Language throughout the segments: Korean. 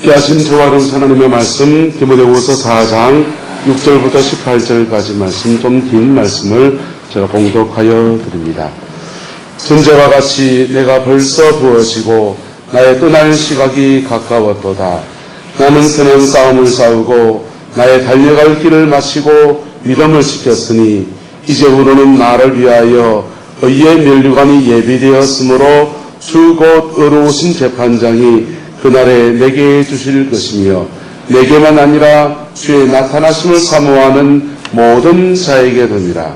함께 하신 조화로운 하나님의 말씀, 디모데후서 4장 6절부터 18절까지 말씀, 좀 긴 말씀을 제가 봉독하여 드립니다. 전제와 같이 내가 벌써 부어지고 나의 떠날 시각이 가까웠도다. 나는 선한 싸움을 싸우고 나의 달려갈 길을 마치고 믿음을 지켰으니 이제부로는 나를 위하여 의의 면류관이 예비되었으므로 주 곧 의로우신 재판장이 그날에 내게 주실 것이며 내게만 아니라 주의 나타나심을 사모하는 모든 자에게 됨이라.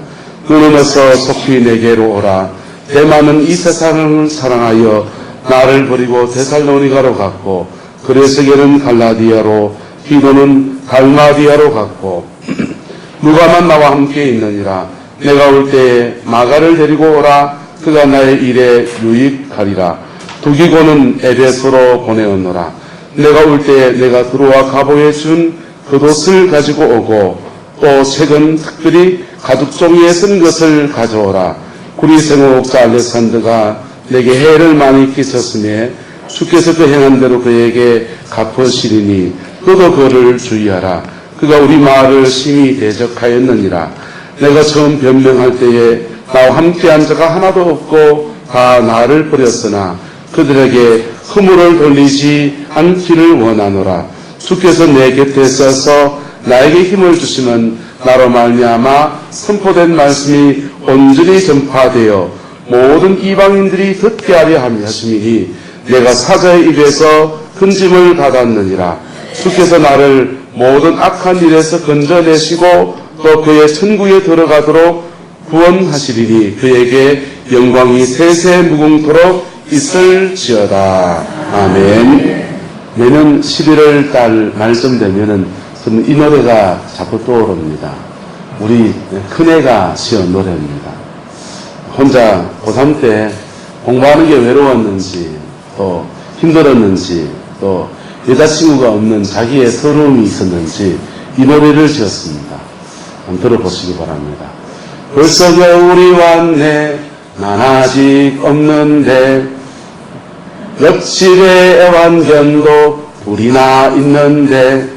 너는 어서 속히 내게로 오라. 대만은 이 세상을 사랑하여 나를 버리고 데살로니가로 갔고 그레스게는 갈라디아로 디도는 달마디아로 갔고 누가만 나와 함께 있느니라. 내가 올 때에 마가를 데리고 오라. 그가 나의 일에 유익하리라. 두기고는 에베소로 보내었노라. 내가 올 때에 내가 들어와 가보에 준 겉옷을 가지고 오고 또 최근 특별히 가죽 종이에 쓴 것을 가져오라. 구리 생업자 알렉산더가 내게 해를 많이 끼쳤으며 주께서 그 행한 대로 그에게 갚으시리니 너도 그를 주의하라. 그가 우리 마을을 심히 대적하였느니라. 내가 처음 변명할 때에 나와 함께한 자가 하나도 없고 다 나를 버렸으나 그들에게 허물을 돌리지 않기를 원하노라. 주께서 내 곁에 서서 나에게 힘을 주시면 나로 말미암아 선포된 말씀이 온전히 전파되어 모든 이방인들이 듣게 하려 하심이니 내가 사자의 입에서 건짐을 받았느니라. 주께서 나를 모든 악한 일에서 건져내시고 또 그의 천국에 들어가도록 구원하시리니 그에게 영광이 세세 무궁토록 있을지어다. 아멘. 내년 11월 달 말쯤 되면은 저는 이 노래가 자꾸 떠오릅니다. 우리 큰애가 지은 노래입니다. 혼자 고3 때 공부하는 게 외로웠는지 또 힘들었는지 또 여자친구가 없는 자기의 서러움이 있었는지 이 노래를 지었습니다. 한번 들어보시기 바랍니다. 벌써 겨울이 왔네. 난 아직 없는데 옆집에 애완견도 둘이나 있는데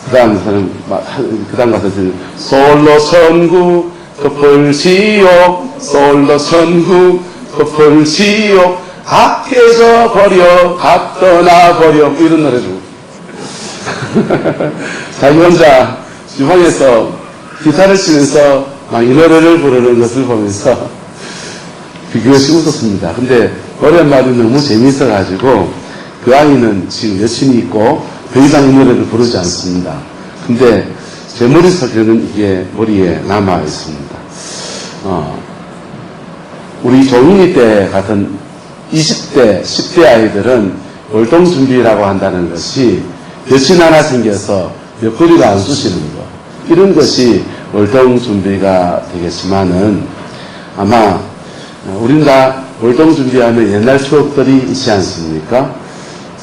그 다음 가서 솔로 천국 커플 지옥 솔로 천국 커플 지옥 다 깨져버려 다 떠나버려 이런 노래죠. 자기 혼자 주방에서 기타를 치면서 막 이 노래를 부르는 것을 보면서 비교시 웃었습니다. 근데 노랫말이 너무 재미있어가지고 그 아이는 지금 여친이 있고 더 이상 이 노래를 부르지 않습니다. 근데 제 머릿속에는 이게 머리에 남아 있습니다. 우리 조민이 때 같은 20대, 10대 아이들은 월동준비라고 한다는 것이 여친 하나 생겨서 옆구리가 안 쑤시는 것, 이런 것이 월동준비가 되겠지만은 아마 우린 다 월동준비하면 옛날 추억들이 있지 않습니까?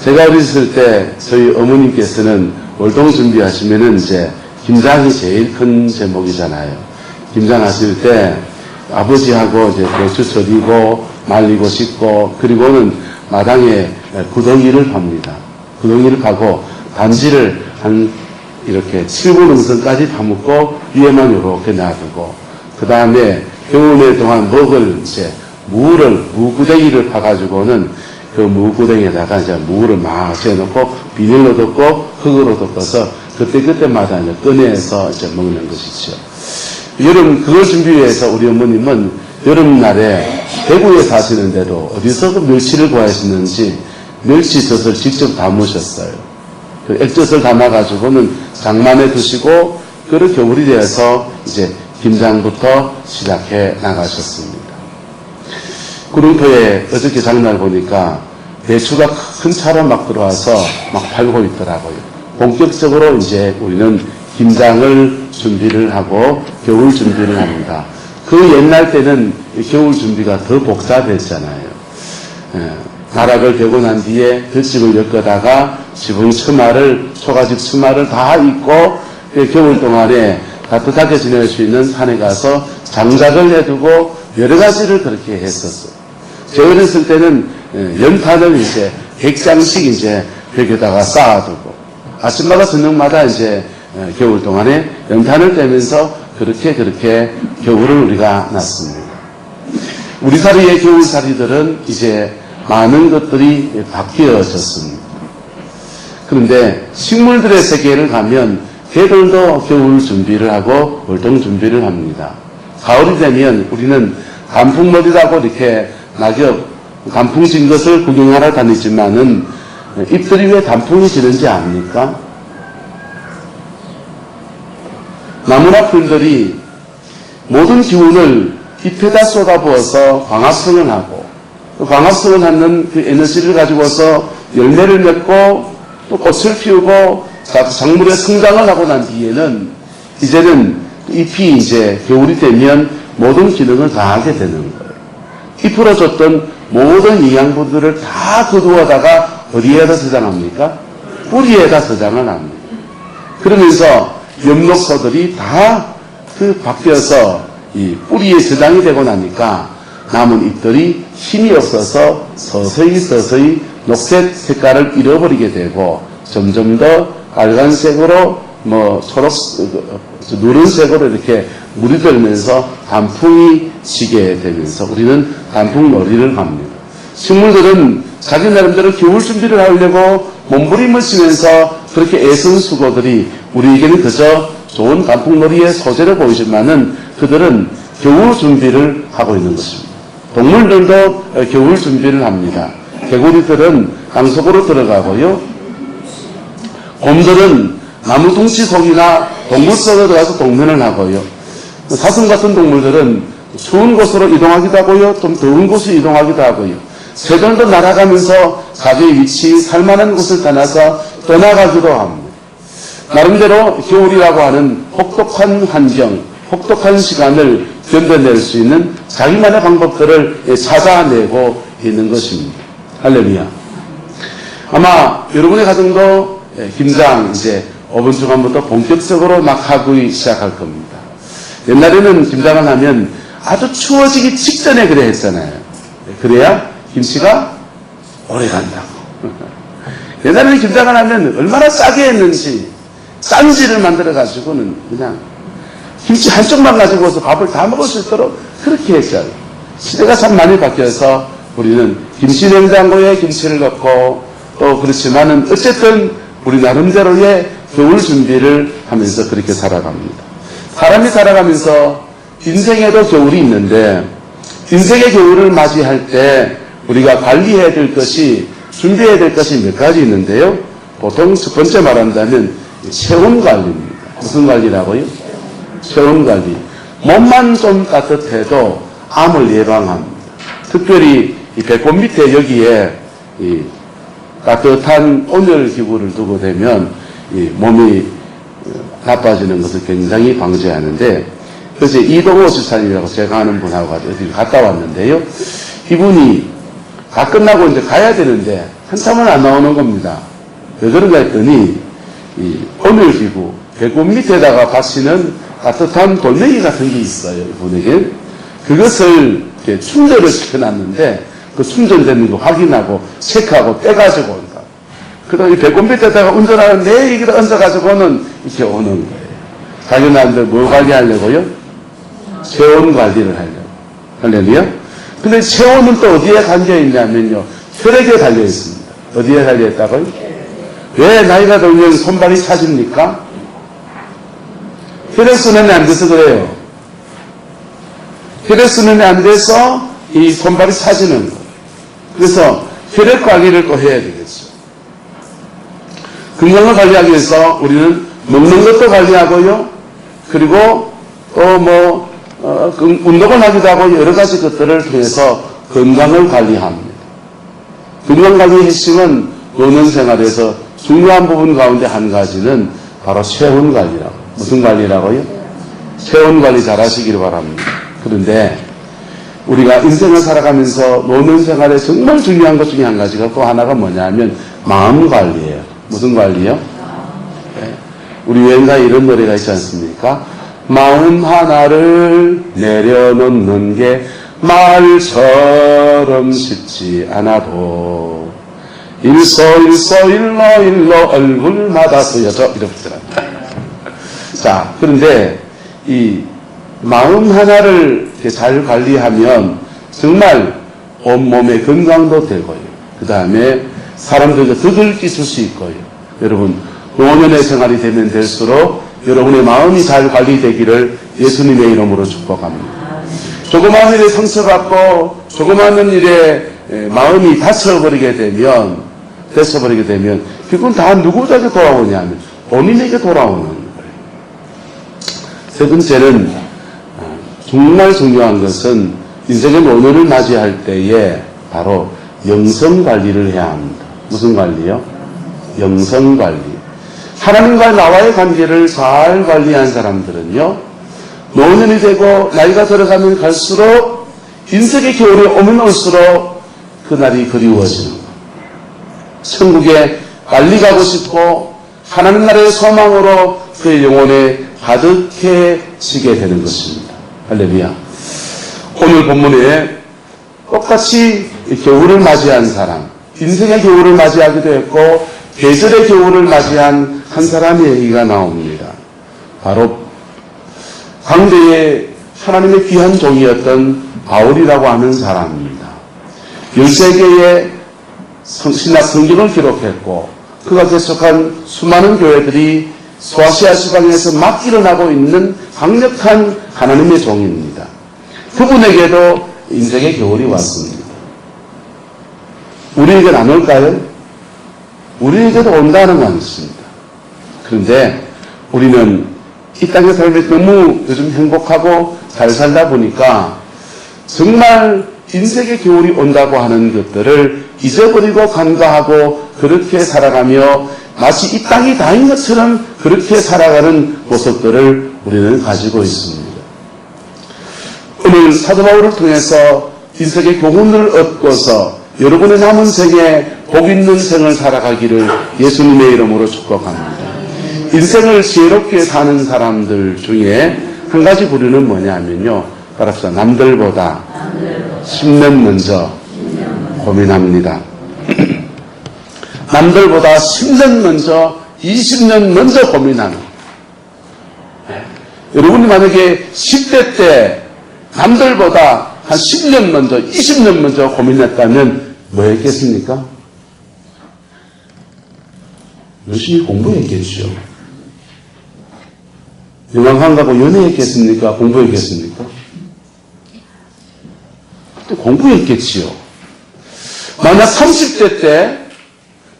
제가 어렸을 때 저희 어머님께서는 월동준비하시면은 이제 김장이 제일 큰 제목이잖아요. 김장하실 때 아버지하고 이제 배추 절이고 말리고 씻고 그리고는 마당에 구덩이를 팝니다. 구덩이를 파고 단지를 한 이렇게 7분 응선까지 파묻고 위에만 이렇게 놔두고 그 다음에 겨울에 동안 먹을 이제 무구덩이를 파가지고는 그 무구덩이에다가 이제 무를 막 재놓고 비닐로 덮고 흙으로 덮어서 그때마다 이제 꺼내서 이제 먹는 것이죠. 여름 그걸 준비해서 위해서 우리 어머님은 여름날에 대구에 사시는데도 어디서 그 멸치를 구하시는지 멸치젓을 직접 담으셨어요. 그 액젓을 담아가지고는 장만에 드시고 그를 겨울이 되어서 이제 김장부터 시작해 나가셨습니다. 구름포에 어저께 장날 보니까 배추가 큰 차로 막 들어와서 막 팔고 있더라고요. 본격적으로 이제 우리는 김장을 준비를 하고 겨울 준비를 합니다. 그 옛날 때는 겨울 준비가 더 복잡했잖아요. 나락을 베고 난 뒤에 볏집을 엮어다가 지붕 초가집 처마를 다 입고 겨울 동안에 따뜻하게 지낼 수 있는 산에 가서 장작을 해두고 여러 가지를 그렇게 했었어요. 제 어렸을 때는 연탄을 이제 100장씩 이제 벽에다가 쌓아두고 아침마다 저녁마다 이제 겨울 동안에 연탄을 떼면서 그렇게 겨울을 우리가 났습니다. 우리 사리의 겨울살이들은 이제 많은 것들이 바뀌어졌습니다. 그런데 식물들의 세계를 가면 개들도 겨울 준비를 하고 월동 준비를 합니다. 가을이 되면 우리는 단풍머리라고 이렇게 낙엽, 단풍 진 것을 구경하러 다니지만은 잎들이 왜 단풍이 지는지 압니까? 나무나 풀들이 모든 기운을 잎에다 쏟아부어서 광합성을 하고 광합성을 하는 그 에너지를 가지고서 열매를 맺고 또 꽃을 피우고 작물의 성장을 하고 난 뒤에는 이제는 잎이 이제 겨울이 되면 모든 기능을 다 하게 되는 거예요. 잎으로 줬던 모든 영양분들을 다 거두어다가 어디에다 저장합니까? 뿌리에다 저장을 합니다. 그러면서 엽록소들이 다 바뀌어서 이 뿌리에 저장이 되고 나니까 남은 잎들이 힘이 없어서 서서히 녹색 색깔을 잃어버리게 되고 점점 더 빨간색으로 초록, 누른색으로 이렇게 물이 들면서 단풍이 지게 되면서 우리는 단풍머리를 합니다. 식물들은 자기 나름대로 겨울 준비를 하려고 몸부림을 치면서 그렇게 애쓴 수고들이 우리에게는 그저 좋은 단풍머리의 소재를 보이지만은 그들은 겨울 준비를 하고 있는 것입니다. 동물들도 겨울 준비를 합니다. 개구리들은 땅속으로 들어가고요. 곰들은 나무 둥치 속이나 동굴 속에 들어가서 동면을 하고요. 사슴 같은 동물들은 추운 곳으로 이동하기도 하고요. 좀 더운 곳으로 이동하기도 하고요. 새들도 날아가면서 자기의 위치, 살만한 곳을 떠나가기도 합니다. 나름대로 겨울이라고 하는 혹독한 환경, 혹독한 시간을 견뎌낼 수 있는 자기만의 방법들을 찾아내고 있는 것입니다. 할렐루야. 아마 여러분의 가정도 김장 이제 5분 주간부터 본격적으로 막 하기 시작할 겁니다. 옛날에는 김장을 하면 아주 추워지기 직전에 그래 했잖아요. 그래야 김치가 오래 간다고. 옛날에는 김장을 하면 얼마나 싸게 했는지 짠지를 만들어가지고는 그냥 김치 한쪽만 가지고서 밥을 다 먹을 수 있도록 그렇게 했잖아요. 시대가 참 많이 바뀌어서 우리는 김치 냉장고에 김치를 넣고 또 그렇지만은 어쨌든 우리 나름대로의 겨울 준비를 하면서 그렇게 살아갑니다. 사람이 살아가면서 인생에도 겨울이 있는데 인생의 겨울을 맞이할 때 우리가 관리해야 될 것이 준비해야 될 것이 몇 가지 있는데요. 보통 첫 번째 말한다면 체온 관리입니다. 무슨 관리라고요? 체온 관리. 몸만 좀 따뜻해도 암을 예방합니다. 특별히 이 배꼽 밑에 여기에 이 따뜻한 온열 기구를 두고 되면 이 몸이 나빠지는 것을 굉장히 방지하는데 그래서 이동호 지사님이라고 제가 아는 분하고 어디 갔다 왔는데요. 이분이 다 끝나고 이제 가야 되는데 한참은 안 나오는 겁니다. 왜 그런가 했더니 이 온열기구 배꼽 밑에다가 받치는 따뜻한 돌멩이 같은 게 있어요. 이분에게 그것을 이렇게 충전을 시켜놨는데 그 충전되는 거 확인하고 체크하고 떼가지고 온다. 그다음 이 배꼽 밑에다가 운전하는 내 얘기를 얹어가지고는 이렇게 오는 거예요. 자기 나름대로 뭘 관리하려고요? 체온 관리를 하려고. 할렐루야? 근데 체온은 또 어디에 달려있냐면요. 혈액에 달려있습니다. 어디에 달려있다고요? 왜 나이가 들면 손발이 차집니까? 혈액순환이 안 돼서 그래요. 혈액순환이 안 돼서 이 손발이 차지는 거예요. 그래서 혈액 관리를 또 해야 되겠죠. 건강을 관리하기 위해서 우리는 먹는 것도 관리하고요. 그리고 또 운동을 하기도 하고 여러 가지 것들을 통해서 건강을 관리합니다. 건강관리의 핵심은 노년 생활에서 중요한 부분 가운데 한 가지는 바로 체온 관리라고. 무슨 관리라고요? 체온 관리 잘 하시기를 바랍니다. 그런데 우리가 인생을 살아가면서 노년 생활에 정말 중요한 것 중에 한 가지가 또 하나가 뭐냐면 마음 관리예요. 무슨 관리요? 네. 우리 유행가에 이런 노래가 있지 않습니까? 마음 하나를 내려놓는 게 말처럼 쉽지 않아도 일로 얼굴마다 쓰여져 이렇더랍니다. 자, 그런데 이 마음 하나를 잘 관리하면 정말 온몸의 건강도 되고요. 그 다음에 사람들에게 덕을 끼칠 수 있고요. 여러분, 노년의 생활이 되면 될수록 여러분의 마음이 잘 관리되기를 예수님의 이름으로 축복합니다. 조그마한 일에 상처받고 조그마한 일에 마음이 다쳐버리게 되면 그건 다 누구에게 돌아오냐면 본인에게 돌아오는 거예요. 세 번째는 정말 중요한 것은 인생의 노년을 맞이할 때에 바로 영성관리를 해야 합니다. 무슨 관리요? 영성관리. 하나님과 나와의 관계를 잘 관리한 사람들은요, 노년이 되고 나이가 들어가면 갈수록 인생의 겨울이 오면 올수록 그날이 그리워지는 거예요. 천국에 빨리 가고 싶고 하나님 나라의 소망으로 그의 영혼에 가득해지게 되는 것입니다. 할렐루야. 오늘 본문에 똑같이 겨울을 맞이한 사람, 인생의 겨울을 맞이하기도 했고 계절의 겨울을 맞이한 한 사람의 얘기가 나옵니다. 바로 당대의 하나님의 귀한 종이었던 바울이라고 하는 사람입니다. 13개의 신약 성경을 기록했고 그가 개척한 수많은 교회들이 소아시아 지방에서 막 일어나고 있는 강력한 하나님의 종입니다. 그분에게도 인생의 겨울이 왔습니다. 우리에게는 안 올까요? 우리에게도 온다는 것입니다. 그런데 우리는 이 땅의 삶에 너무 요즘 행복하고 잘 살다 보니까 정말 인생의 겨울이 온다고 하는 것들을 잊어버리고 간과하고 그렇게 살아가며 마치 이 땅이 다인 것처럼 그렇게 살아가는 모습들을 우리는 가지고 있습니다. 오늘 사도 바울을 통해서 인생의 교훈을 얻고서 여러분의 남은 생에 복 있는 생을 살아가기를 예수님의 이름으로 축복합니다. 인생을 지혜롭게 사는 사람들 중에 한 가지 부류는 뭐냐면요. 따라서 남들보다 10년 먼저 고민합니다. 남들보다 10년 먼저, 20년 먼저 고민하는. 여러분이 만약에 10대 때 남들보다 한 10년 먼저, 20년 먼저 고민했다면 뭐 했겠습니까? 열심히 공부했겠죠. 영화관 가고 연애했겠습니까? 공부했겠습니까? 공부했겠지요. 만약 30대 때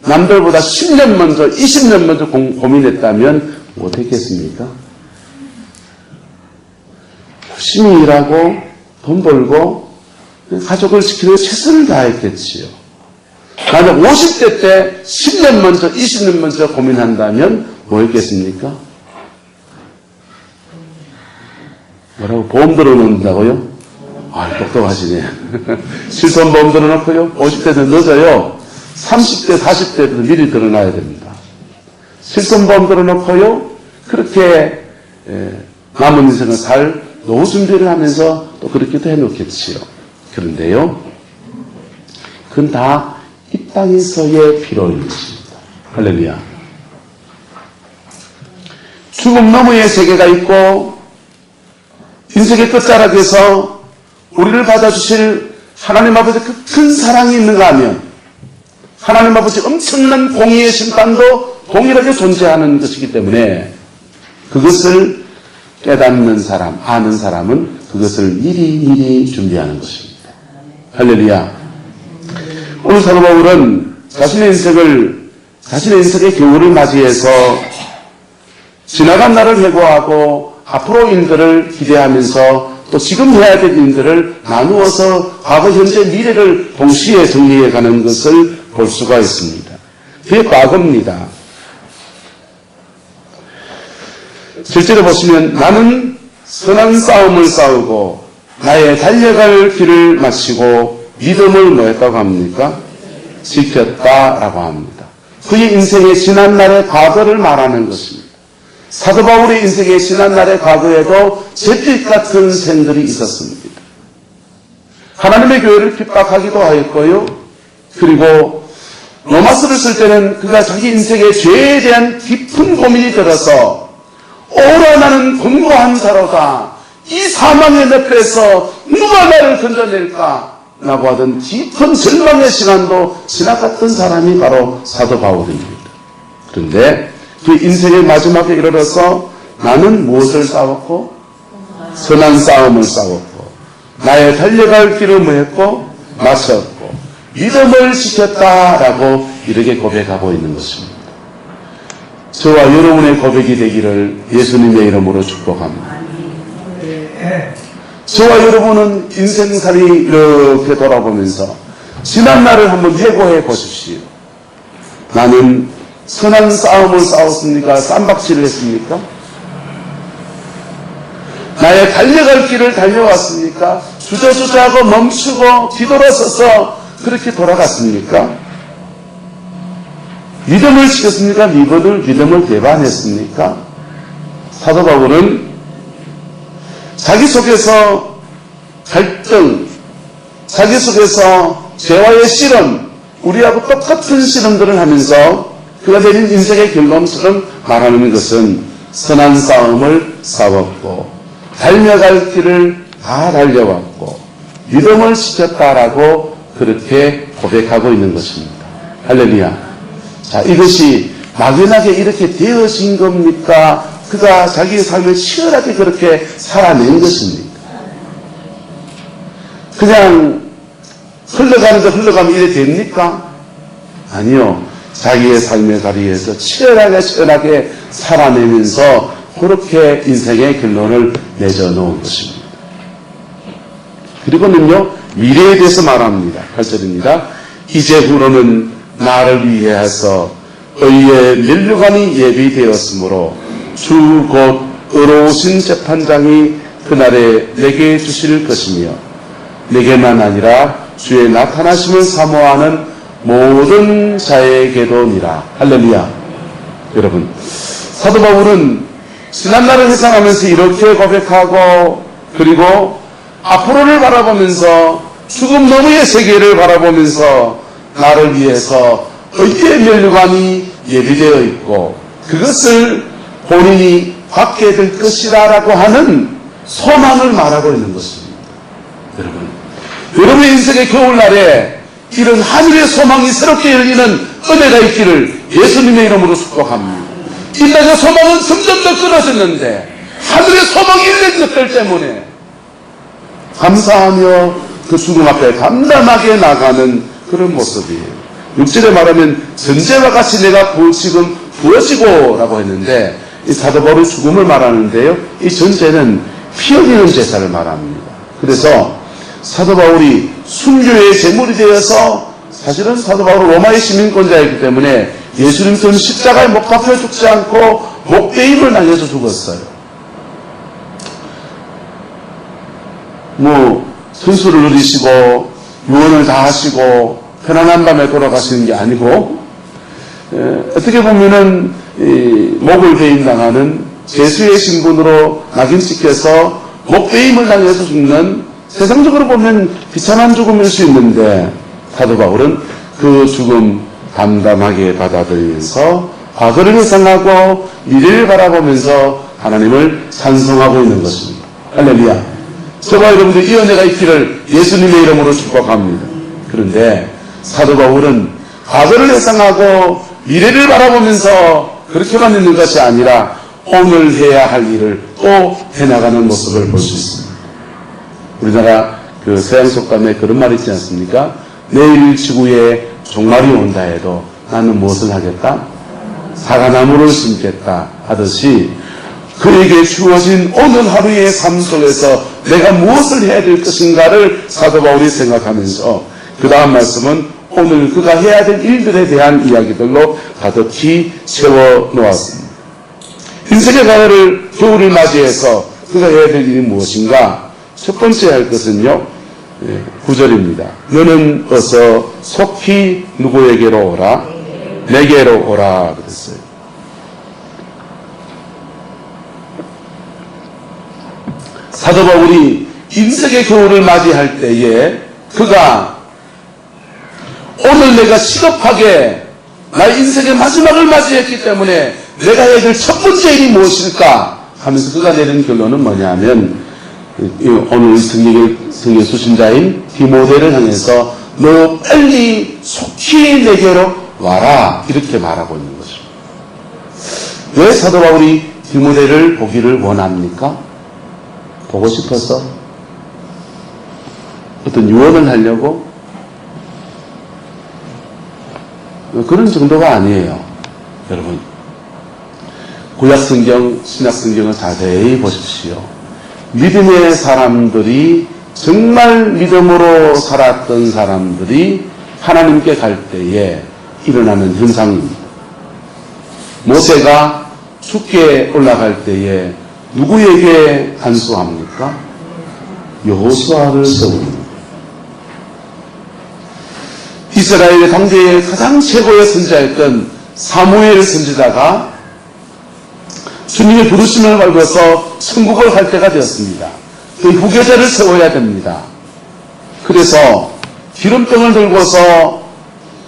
남들보다 10년 먼저, 20년 먼저 고민했다면 못했겠습니까? 열심히 일하고 돈 벌고 가족을 지키는 최선을 다했겠지요. 만약 50대 때 10년 먼저, 20년 먼저 고민한다면 뭐 했겠습니까? 뭐라고? 보험 들어놓는다고요? 아, 똑똑하시네. 실손보험 들어놓고요. 50대는 늦어요. 30대, 40대부터 미리 들어놔야 됩니다. 실손보험 들어놓고요. 그렇게 남은 인생을 살 노후 준비를 하면서 또 그렇게도 해놓겠지요. 그런데요, 그건 다 이 땅에서의 필요인 것입니다. 할렐루야. 죽음 너머의 세계가 있고 인생의 끝자락에서 우리를 받아주실 하나님 아버지의 그 큰 사랑이 있는가 하면 하나님 아버지 엄청난 공의의 심판도 동일하게 존재하는 것이기 때문에 그것을 깨닫는 사람, 아는 사람은 그것을 미리 준비하는 것입니다. 할렐루야. 오늘 사도 바울은 자신의 인생의 겨울을 맞이해서 지나간 날을 회고하고 앞으로 일들을 기대하면서 또 지금 해야 될 일들을 나누어서 과거, 현재, 미래를 동시에 정리해가는 것을 볼 수가 있습니다. 그게 과거입니다. 실제로 보시면 나는 선한 싸움을 싸우고 나의 달려갈 길을 마치고 믿음을 뭐 했다고 합니까? 지켰다라고 합니다. 그의 인생의 지난날의 과거를 말하는 것입니다. 사도 바울의 인생의 지난날의 과거에도 잿빛 같은 생들이 있었습니다. 하나님의 교회를 핍박하기도 하였고요. 그리고 로마서를 쓸 때는 그가 자기 인생의 죄에 대한 깊은 고민이 들어서 오라 나는 공고한 자로다. 이 사망의 늪에서 누가 나를 건져낼까? 라고 하던 깊은 절망의 시간도 지나갔던 사람이 바로 사도 바울입니다. 그런데 그 인생의 마지막에 이르러서 나는 무엇을 싸웠고? 선한 싸움을 싸웠고 나의 달려갈 길을 뭐했고? 마쳤고 믿음을 지켰다라고 이렇게 고백하고 있는 것입니다. 저와 여러분의 고백이 되기를 예수님의 이름으로 축복합니다. 저와 여러분은 인생살이 이렇게 돌아보면서 지난 날을 한번 회고해 보십시오. 나는 선한 싸움을 싸웠습니까? 쌈박질을 했습니까? 나의 달려갈 길을 달려왔습니까? 주저주저하고 멈추고 뒤돌아서서 그렇게 돌아갔습니까? 믿음을 지켰습니까? 믿음을 배반했습니까? 사도 바울은 자기 속에서 갈등, 자기 속에서 죄와의 씨름, 우리하고 똑같은 씨름들을 하면서 그가 내린 인생의 결론처럼 말하는 것은 선한 싸움을 싸웠고 달려갈 길을 다 달려왔고 믿음을 지켰다라고 그렇게 고백하고 있는 것입니다. 할렐루야. 자, 이것이 막연하게 이렇게 되어진 겁니까? 그가 자기의 삶을 치열하게 그렇게 살아낸 것입니까? 그냥 흘러가는데 흘러가면 이래 됩니까? 아니요. 자기의 삶의 자리에서 치열하게 살아내면서 그렇게 인생의 결론을 맺어놓은 것입니다. 그리고는요, 미래에 대해서 말합니다. 8절입니다. 이제후로는 나를 위하여서 의의 면류관이 예비되었으므로 주 곧 의로우신 재판장이 그날에 내게 주실 것이며 내게만 아니라 주의 나타나심을 사모하는 모든 자에게도니라. 할렐루야. 여러분, 사도 바울은 지난날을 회상하면서 이렇게 고백하고 그리고 앞으로를 바라보면서 죽음 너머의 세계를 바라보면서 나를 위해서 의의 면류관이 예비되어 있고 그것을 본인이 받게 될 것이라고 하는 소망을 말하고 있는 것입니다. 여러분, 여러분의 인생의 겨울날에 이런 하늘의 소망이 새롭게 열리는 은혜가 있기를 예수님의 이름으로 축복합니다. 이 땅의 소망은 점점 더 끊어졌는데 하늘의 소망이 있는 것들 때문에 감사하며 그 죽음 앞에 담담하게 나가는 그런 모습이에요. 6절에 말하면 전제와 같이 내가 지금 부어지고 라고 했는데 이 사도 바울의 죽음을 말하는데요. 이 전제는 피 흘리는 제사를 말합니다. 그래서 사도 바울이 순교의 제물이 되어서 사실은 사도 바울은 로마의 시민권자이기 때문에 예수님처럼 십자가에 못 박혀 죽지 않고 목베임을 당해서 죽었어요. 선수를 누리시고 유언을 다 하시고 편안한 밤에 돌아가시는 게 아니고 어떻게 보면은 목을 베임당하는 죄수의 신분으로 낙인 찍혀서 목베임을 당해서 죽는 세상적으로 보면 비참한 죽음일 수 있는데 사도 바울은 그 죽음 담담하게 받아들이면서 과거를 회상하고 미래를 바라보면서 하나님을 찬송하고 있는 것입니다. 할렐루야. 저와 여러분들 이 은혜가 있기를 예수님의 이름으로 축복합니다. 그런데 사도 바울은 과거를 회상하고 미래를 바라보면서 그렇게만 있는 것이 아니라 오늘 해야 할 일을 또 해나가는 모습을 볼 수 있습니다. 우리나라 그 서양 속담에 그런 말이 있지 않습니까? 내일 지구에 종말이 온다 해도 나는 무엇을 하겠다? 사과나무를 심겠다 하듯이 그에게 주어진 오늘 하루의 삶 속에서 내가 무엇을 해야 될 것인가를 사도 바울이 생각하면서 그 다음 말씀은 오늘 그가 해야 될 일들에 대한 이야기들로 가득히 채워 놓았습니다. 인생의 겨울을 맞이해서 그가 해야 될 일이 무엇인가? 첫 번째 할 것은요, 9절입니다. 너는 어서 속히 누구에게로 오라? 내게로 오라 그랬어요. 사도 바울이 인생의 겨울을 맞이할 때에 그가 오늘 내가 시급하게 나의 인생의 마지막을 맞이했기 때문에 내가 해야 될 첫 번째 일이 무엇일까 하면서 그가 내린 결론은 뭐냐면 오늘 성경의 수신자인 디모데를 향해서 너 빨리 속히 내게로 와라 이렇게 말하고 있는 거죠. 왜 사도 바울이 디모데를 보기를 원합니까? 보고 싶어서? 어떤 유언을 하려고? 그런 정도가 아니에요. 여러분, 구약성경, 신약성경을 자세히 보십시오. 믿음의 사람들이, 정말 믿음으로 살았던 사람들이 하나님께 갈 때에 일어나는 현상입니다. 모세가 죽게 올라갈 때에 누구에게 간수합니까? 여호수아를 세웁니다. 이스라엘의 당대의 가장 최고의 선지자였던 사무엘 선지자가 주님의 부르심을 받아서 천국을 갈 때가 되었습니다. 그 후계자를 세워야 됩니다. 그래서 기름병을 들고서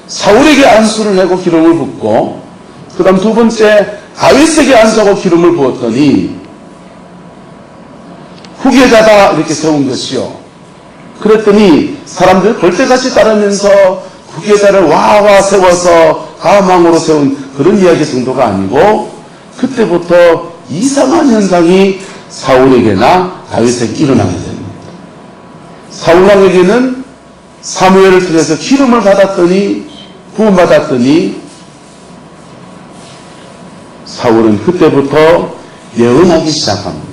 사울에게 안수를 하고 기름을 붓고 그 다음 두 번째 다윗에게 안수하고 기름을 부었더니 후계자다 이렇게 세운 것이요. 그랬더니 사람들 벌떼같이 따르면서 후계자를 와와 세워서 가망으로 세운 그런 이야기 정도가 아니고 그때부터 이상한 현상이 사울에게나 다윗에게 일어나게 됩니다. 사울왕에게는 사무엘을 통해서 기름을 받았더니 구원받았더니 사울은 그때부터 예언하기 시작합니다.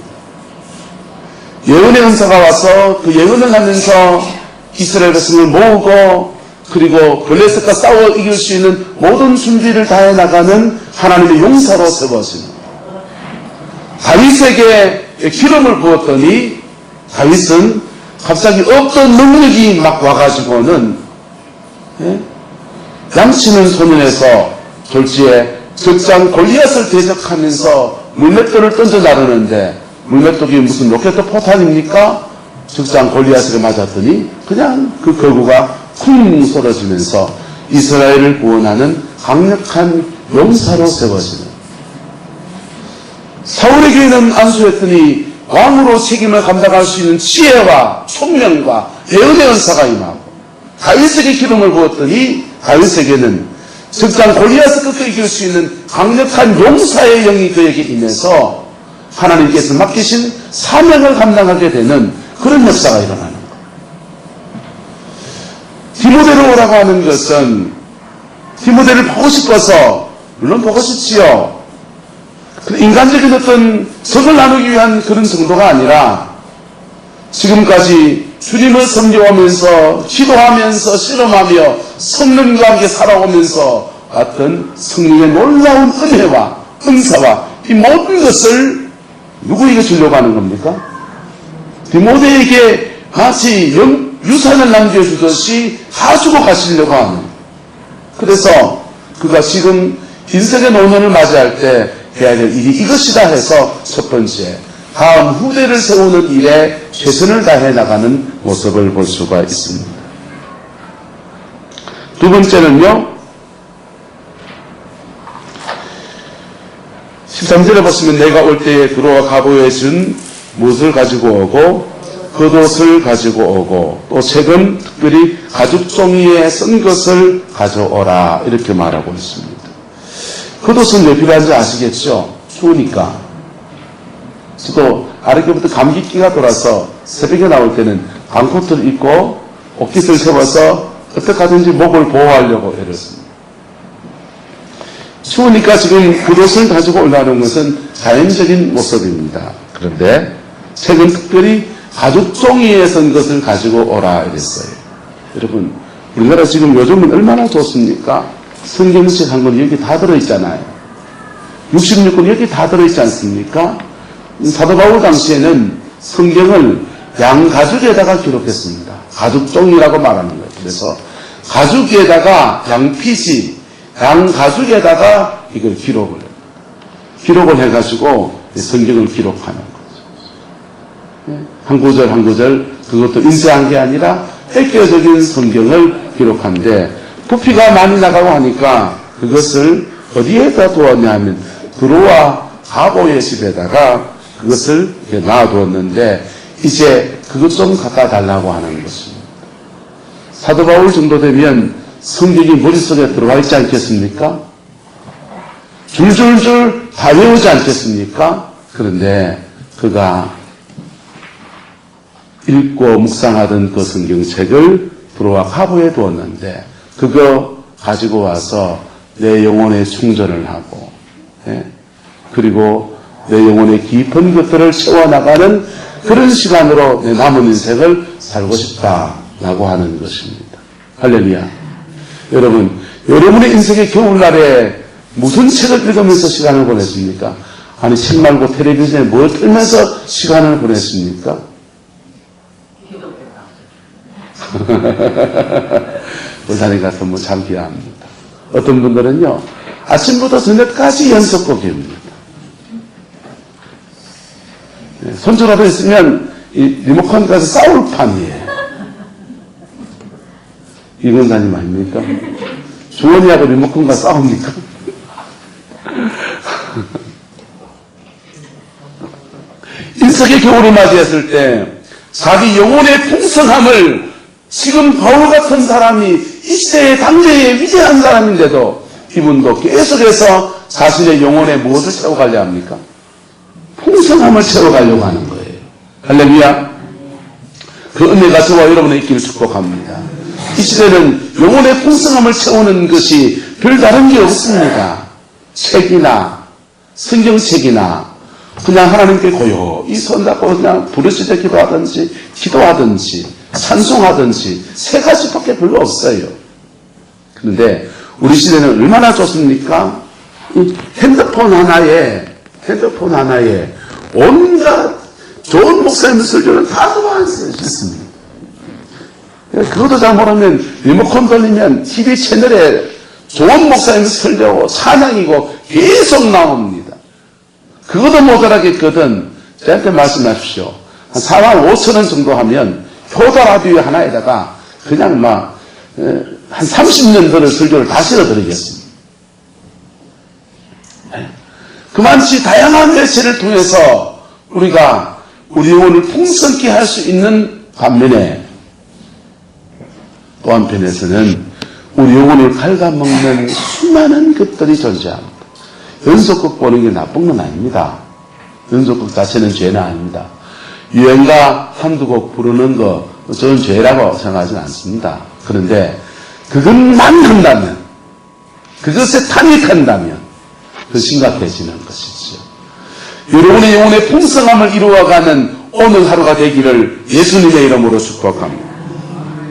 예언의 은사가 와서 그 예언을 하면서 이스라엘 백성을 모으고 그리고 블레셋과 싸워 이길 수 있는 모든 준비를 다해 나가는 하나님의 용사로 세워집니다. 다윗에게 기름을 부었더니 다윗은 갑자기 어떤 능력이 막 와가지고는 양치는 소년에서 졸지에 적장 골리앗을 대적하면서 물맷돌을 던져 나르는데 물맷돌이 무슨 로켓 포탄입니까? 적장 골리앗을 맞았더니 그냥 그 거구가 쿵 쏟아지면서 이스라엘을 구원하는 강력한 용사로 세워지는 사울에게는 안수했더니 왕으로 책임을 감당할 수 있는 지혜와 총명과 예언의 은사가 임하고 다윗에게 기름을 부었더니 다윗에게는 적장 골리앗을 끝까지 이길 수 있는 강력한 용사의 영이 그에게 임해서 하나님께서 맡기신 사명을 감당하게 되는 그런 역사가 일어나는 거예요. 디모데로 오라고 하는 것은 디모데를 보고 싶어서 물론 보고 싶지요. 인간적인 어떤 적을 나누기 위한 그런 정도가 아니라 지금까지 주님을 섬겨오면서 기도하면서 실험하며 성령과 함께 살아오면서 왔던 성령의 놀라운 은혜와 은사와 이 모든 것을 누구에게 주려고 하는 겁니까? 디모데에게 마치 유산을 남겨주듯이 가지고 가시려고 하는. 그래서 그가 지금 인생의 노년을 맞이할 때 해야 될 일이 이것이다 해서 첫 번째, 다음 후대를 세우는 일에 최선을 다해 나가는 모습을 볼 수가 있습니다. 두 번째는요, 13절에 보시면 내가 올 때에 들어와 가보에 준 못을 가지고 오고 겉옷을 가지고 오고 또 책은 특별히 가죽 종이에 쓴 것을 가져오라 이렇게 말하고 있습니다. 겉옷은 왜 필요한지 아시겠죠? 추우니까. 저도 아랫게부터 감기기가 돌아서 새벽에 나올 때는 반코트를 입고 옷깃을 세워서 어떻게 하든지 목을 보호하려고 애를 씁니다. 추우니까 지금 겉옷을 가지고 올라오는 것은 자연적인 모습입니다. 그런데 책은 특별히 가죽 종이에 쓴 것을 가지고 오라 이랬어요. 여러분, 우리나라 지금 요즘은 얼마나 좋습니까? 성경책 한 권 여기 다 들어있잖아요. 66권 여기 다 들어있지 않습니까? 사도 바울 당시에는 성경을 양가죽에다가 기록했습니다. 가죽종이라고 말하는 거예요. 그래서 가죽에다가 양피지, 양가죽에다가 이걸 기록을 해가지고 성경을 기록하는 거죠. 한 구절 한 구절 그것도 인쇄한 게 아니라 획기적인 성경을 기록하는데 부피가 많이 나가고 하니까 그것을 어디에다 두었냐 하면 드로아 가보의 집에다가 그것을 이렇게 놔두었는데 이제 그것 좀 갖다 달라고 하는 것입니다. 사도 바울 정도 되면 성경이 머릿속에 들어와 있지 않겠습니까? 줄줄줄 다 외우지 않겠습니까? 그런데 그가 읽고 묵상하던 그 성경책을 드로아 가보에 두었는데 그거 가지고 와서 내 영혼에 충전을 하고 그리고 내 영혼의 깊은 것들을 채워나가는 그런 시간으로 내 남은 인생을 살고 싶다라고 하는 것입니다. 할렐루야. 여러분의 인생의 겨울날에 무슨 책을 읽으면서 시간을 보냈습니까? 아니 책 말고 텔레비전에 뭘 틀면서 시간을 보냈습니까? 부산에 가서 뭐 참 귀합니다. 어떤 분들은요 아침부터 저녁까지 연속곡입니다. 손주라도 있으면 이 리모컨 가서 싸울 판이에요. 이건사님 아닙니까? 주원이하고 리모컨과 싸웁니까? 인석의 겨울을 맞이했을 때 자기 영혼의 풍성함을 지금 바울 같은 사람이 이 시대의 당대의 위대한 사람인데도 이분도 계속해서 자신의 영혼에 무엇을 채워가려 합니까? 풍성함을 채워가려고 하는 거예요. 할렐루야. 그 은혜가 저와 여러분의 있기를 축복합니다. 이 시대는 영혼의 풍성함을 채우는 것이 별다른 게 없습니다. 책이나 성경책이나 그냥 하나님께 고요히 손잡고 그냥 부르짖어 기도하든지 찬송하든지 세 가지밖에 별로 없어요. 그런데 우리 시대는 얼마나 좋습니까? 이 핸드폰 하나에 온갖 좋은 목사님 설교는 다 들어와있어요. 있습니다. 그것도 잘 모르면 리모컨 돌리면 TV 채널에 좋은 목사님 설교고 찬양이고 계속 나옵니다. 그것도 모자라겠거든. 저한테 말씀하십시오. 한 45,000원 정도 하면 효다 라디오 하나에다가 그냥 한 30년 전의 설교를 다 실어드리겠습니다. 그만치 다양한 매체를 통해서 우리가 우리 영혼을 풍성케 할 수 있는 반면에 또 한편에서는 우리 영혼을 갉아먹는 수많은 것들이 존재합니다. 연속극 보는 게 나쁜 건 아닙니다. 연속극 자체는 죄는 아닙니다. 유행가 한두 곡 부르는 거 저는 죄라고 생각하지는 않습니다. 그런데 그것만 한다면, 그것에 탄익한다면 그 심각해지는 것이죠. 여러분의 영혼의 풍성함을 이루어가는 오늘 하루가 되기를 예수님의 이름으로 축복합니다.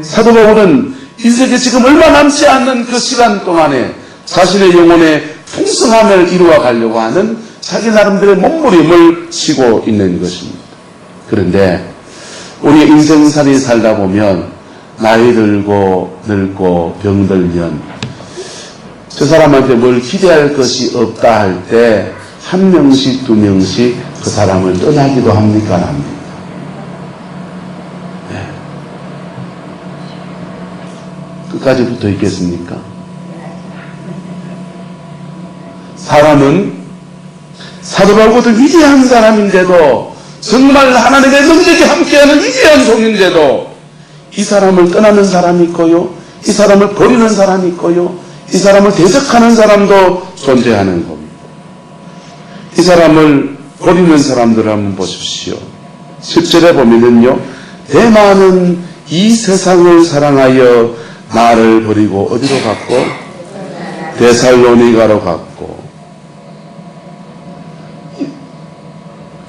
사도 바울은 인생에 지금 얼마 남지 않는 그 시간 동안에 자신의 영혼의 풍성함을 이루어 가려고 하는 자기 나름대로의 몸부림을 치고 있는 것입니다. 그런데 우리 인생살이 살다 보면 나이 들고 늙고 병들면 저 사람한테 뭘 기대할 것이 없다 할 때 한 명씩 두 명씩 그 사람을 떠나기도 합니까? 안 합니까? 네. 끝까지 붙어 있겠습니까? 사람은 사도 바울보다 위대한 사람인데도 정말 하나님의 능력이 함께하는 위대한 종인데도 이 사람을 떠나는 사람이 있고요. 이 사람을 버리는 사람이 있고요. 이 사람을 대적하는 사람도 존재하는 겁니다. 이 사람을 버리는 사람들을 한번 보십시오. 10절에 보면은요. 대만은 이 세상을 사랑하여 나를 버리고 어디로 갔고? 데살로니가로 갔고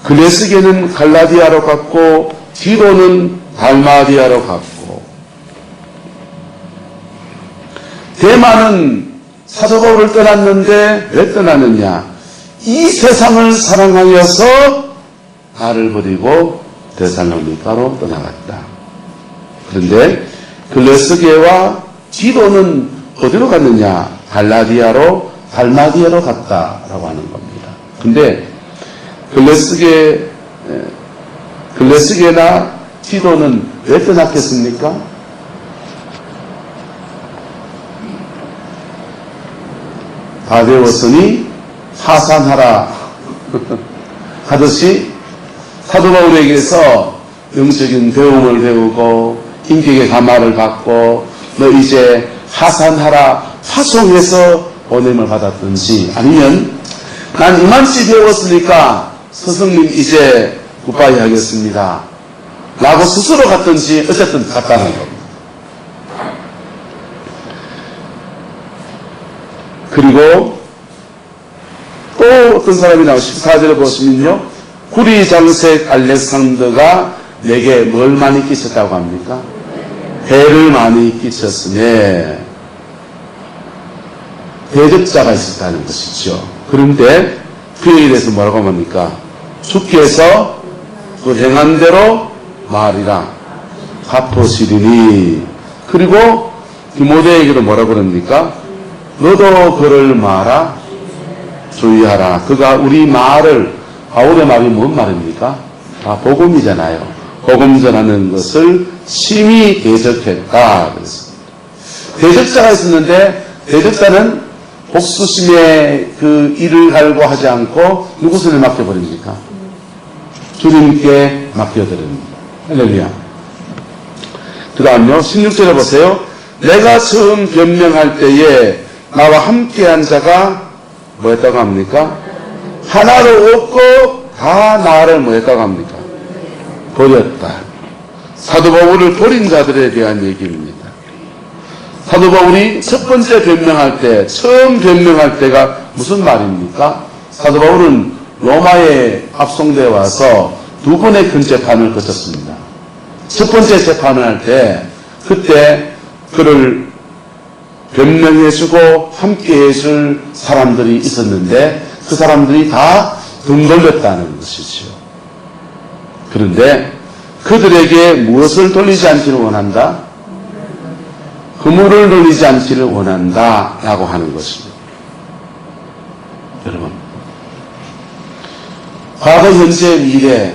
글레스게는 갈라디아로 갔고 디도는 달마디아로 갔고 대만은 사도 바울을 떠났는데 왜 떠났느냐? 이 세상을 사랑하여서 나를 버리고 데살로니가로 떠나갔다. 그런데 글레스게와 디도는 어디로 갔느냐? 갈라디아로 달마디아로 갔다라고 하는 겁니다. 근데 글레스게나 디도는 왜 떠났겠습니까? 다 되었으니 하산하라 하듯이 사도 바울에게서 영적인 배움을 배우고 인격의 감화를 받고 너 이제 하산하라 파송해서 보냄을 받았든지, 아니면 난 이만치 배웠으니까 스승님 이제 굿바이 하겠습니다 라고 스스로 갔든지 어쨌든 갔다는 겁니다. 그리고 또 어떤 사람이 나오고 14절에 보시면요, 구리장색 알렉산더가 내게 뭘 많이 끼쳤다고 합니까? 배를 많이 끼쳤으니 대적자가 있었다는 것이죠. 그런데 그에 대해서 뭐라고 합니까? 주께서 그 행한 대로 말이라 갚으시리니. 그리고 디모데에게도 뭐라고 그럽니까? 너도 그를 말아 주의하라. 그가 우리 말을, 바울의 말이 뭔 말입니까? 복음이잖아요. 복음 전하는 것을 심히 대적했다 그랬습니다. 대적자가 있었는데 대적자는 복수심의 그 일을 갈고 하지 않고 누구 손에 맡겨버립니까? 주님께 맡겨드립니다. 할렐루야. 그 다음요, 16절에 보세요. 내가 처음 변명할 때에 나와 함께한 자가 뭐 했다고 합니까? 하나도 없고 다 나를 뭐 했다고 합니까? 버렸다. 사도 바울을 버린 자들에 대한 얘기입니다. 사도 바울이 첫 번째 변명할 때, 처음 변명할 때가 무슨 말입니까? 사도 바울은 로마에 압송되어 와서 두 번의 큰 재판을 거쳤습니다. 첫 번째 재판을 할 때, 그때 그를 변명해주고 함께 해줄 사람들이 있었는데 그 사람들이 다 등 돌렸다는 것이죠. 그런데 그들에게 무엇을 돌리지 않기를 원한다? 그물을 돌리지 않기를 원한다 라고 하는 것입니다. 여러분, 과거, 현재, 미래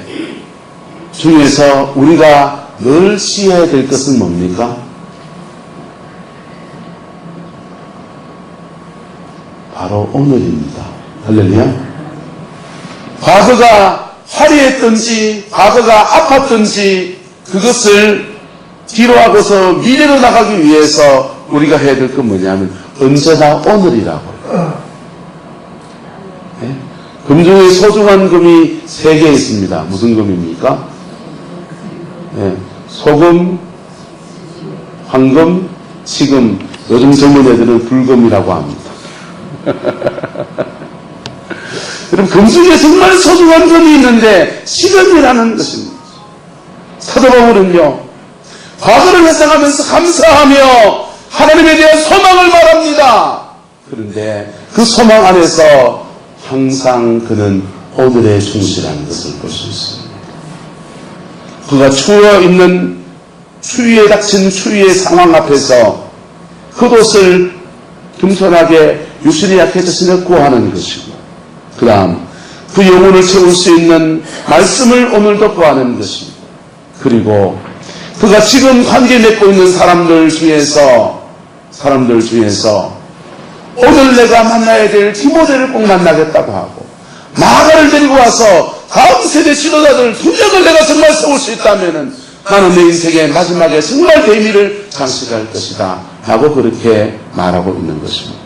중에서 우리가 늘 시해야 될 것은 뭡니까? 바로 오늘입니다. 할렐루야. 과거가 화려했든지 과거가 아팠든지 그것을 뒤로하고서 미래로 나가기 위해서 우리가 해야 될 건 뭐냐면 언제나 오늘이라고요. 네? 금 중에 소중한 금이 3개 있습니다. 무슨 금입니까? 네. 소금, 황금, 지금, 요즘 젊은 애들은 불금이라고 합니다. 여러분, 금 중에 정말 소중한 금이 있는데 시간이라는 것입니다. 사도 바울은요, 과거를 회상하면서 감사하며 하나님에 대한 소망을 말합니다. 그런데 그 소망 안에서 항상 그는 오늘에 충실한 것을 볼 수 있습니다. 그가 추워 있는 추위에 닥친 추위의 상황 앞에서 겉옷을 겸손하게 육신이 약해졌으며 구하는 것이고, 그 다음 그 영혼을 채울 수 있는 말씀을 오늘도 구하는 것입니다. 그리고 그가 지금 관계 맺고 있는 사람들 중에서 오늘 내가 만나야 될 디모데를 꼭 만나겠다고 하고, 마가를 데리고 와서 다음 세대 지도자들 2명을 내가 정말 세울 수 있다면은 나는 내 인생의 마지막에 정말 대미를 장식할 것이다 하고 그렇게 말하고 있는 것입니다.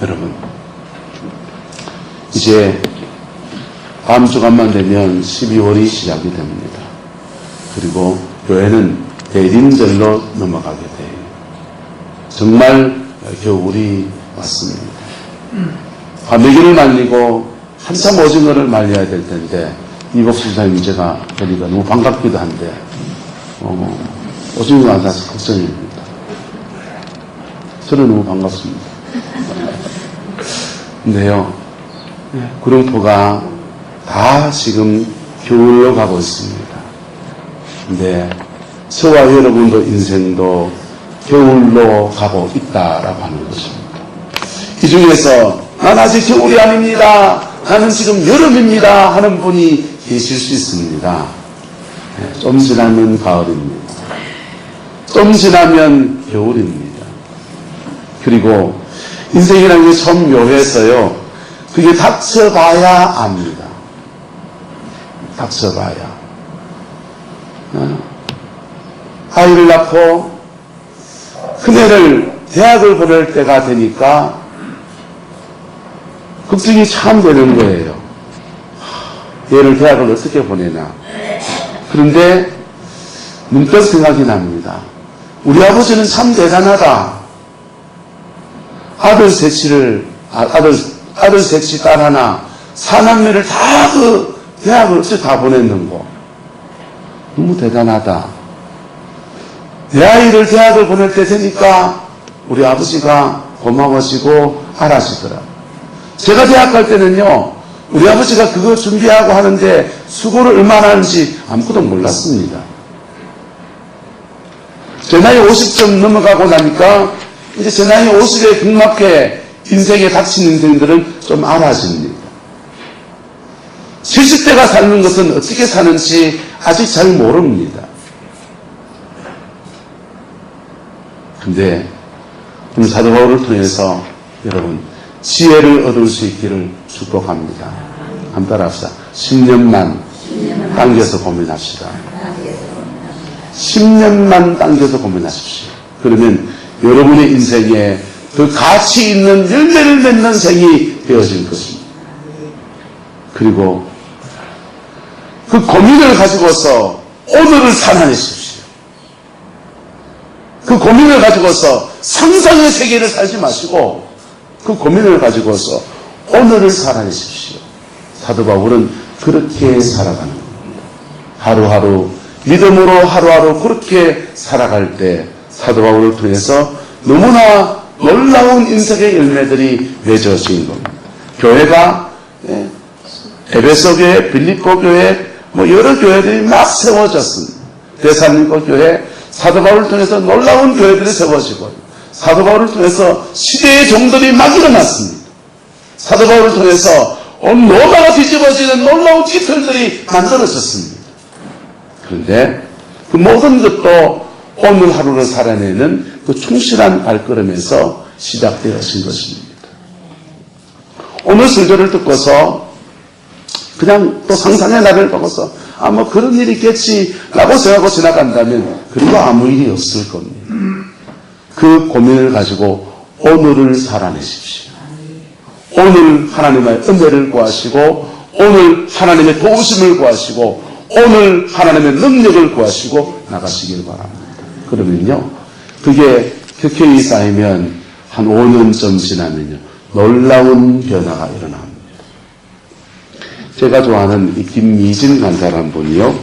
여러분, 이제 다음 주간만 되면 12월이 시작이 됩니다. 그리고 교회는 대림절로 넘어가게 돼요. 정말 겨울이 왔습니다. 과메기를 말리고 한참 오징어를 말려야 될 텐데, 이복 집사님 제가 보니까 너무 반갑기도 한데 오징어가 안 나서 걱정입니다. 저는 너무 반갑습니다. 근데요, 구룡포가 다 지금 겨울로 가고 있습니다. 근데 저와 여러분도 인생도 겨울로 가고 있다라고 하는 것입니다. 이 중에서 난 아직 겨울이 아닙니다, 나는 지금 여름입니다 하는 분이 계실 수 있습니다. 좀 지나면 가을입니다. 좀 지나면 겨울입니다. 그리고 인생이라는 게 참 묘해서요. 그게 닥쳐봐야 압니다. 닥쳐봐야. 아이를 낳고 큰애를 대학을 보낼 때가 되니까 걱정이 참 되는 거예요. 얘를 대학을 어떻게 보내나. 그런데 문득 생각이 납니다. 우리 아버지는 참 대단하다. 아들 셋이 딸 하나, 사남매를 다 그 대학을 어떻게 다 보냈는 거. 너무 대단하다. 내 아이를 대학을 보낼 때 되니까 우리 아버지가 고마워지고 알아주더라. 제가 대학 갈 때는요, 우리 아버지가 그거 준비하고 하는데 수고를 얼마나 하는지 아무것도 몰랐습니다. 제 나이 50점 넘어가고 나니까 이제 제 나이 50에 국맞게 인생에 닥친 인생들은 좀 알아집니다. 70대가 사는 것은 어떻게 사는지 아직 잘 모릅니다. 근데 오늘 사도 바울을 통해서 여러분 지혜를 얻을 수 있기를 축복합니다. 한번 따라합시다. 10년만 당겨서 고민합시다. 10년만 당겨서 고민하십시오. 그러면 여러분의 인생에 그 가치 있는 열매를 맺는 생이 되어질 것입니다. 그리고 그 고민을 가지고서 오늘을 살아내십시오. 그 고민을 가지고서 상상의 세계를 살지 마시고 그 고민을 가지고서 오늘을 살아내십시오. 사도 바울은 그렇게 살아가는 겁니다. 하루하루 믿음으로 하루하루 그렇게 살아갈 때 사도 바울을 통해서 너무나 놀라운 인생의 열매들이 맺어진 겁니다. 교회가 에베소 교회, 빌립보 교회, 여러 교회들이 막 세워졌습니다. 데살로니가 교회, 사도 바울을 통해서 놀라운 교회들이 세워지고 사도 바울을 통해서 시대의 종들이 막 일어났습니다. 사도 바울을 통해서 온 로마가 뒤집어지는 놀라운 깃털들이 만들어졌습니다. 그런데 그 모든 것도 오늘 하루를 살아내는 그 충실한 발걸음에서 시작되어진 것입니다. 오늘 설교를 듣고서 그냥 또 상상의 나를 보고서 그런 일이 있겠지라고 생각하고 지나간다면 그리고 아무 일이 없을 겁니다. 그 고민을 가지고 오늘을 살아내십시오. 오늘 하나님의 은혜를 구하시고 오늘 하나님의 도우심을 구하시고 오늘 하나님의 능력을 구하시고 나가시길 바랍니다. 그러면요, 그게 켜켜이 쌓이면 한 5년쯤 지나면요, 놀라운 변화가 일어납니다. 제가 좋아하는 이 김미진 간사라는 분이요,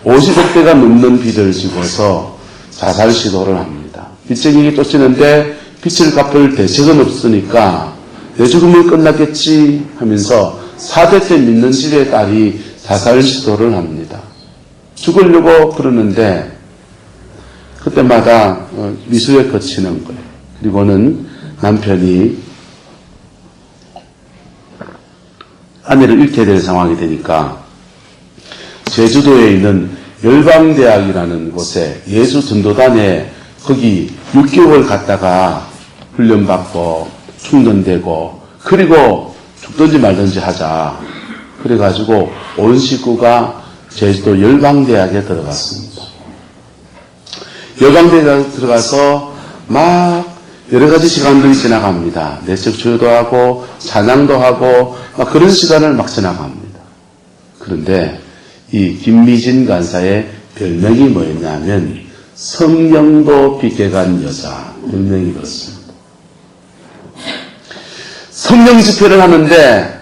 50억대가 넘는 빚을 지고서 자살 시도를 합니다. 빚쟁이가 쫓기는데 빚을 갚을 대책은 없으니까 내 죽음은 끝났겠지 하면서 4대 때 믿는 집의 딸이 자살 시도를 합니다. 죽으려고 그러는데 그때마다 미수에 거치는 거예요. 그리고는 남편이 아내를 잃게 될 상황이 되니까 제주도에 있는 열방대학이라는 곳에 예수 전도단에 거기 6개월 갔다가 훈련받고 충전되고 그리고 죽든지 말든지 하자. 그래가지고 온 식구가 제주도 열방대학에 들어갔습니다. 열방대학에 들어가서 막 여러 가지 시간들이 지나갑니다. 내적 주요도 하고 찬양도 하고 막 그런 시간을 막 지나갑니다. 그런데 이 김미진 간사의 별명이 뭐였냐면 성령도 빚게 간 여자, 별명이 그렇습니다. 성령 집회를 하는데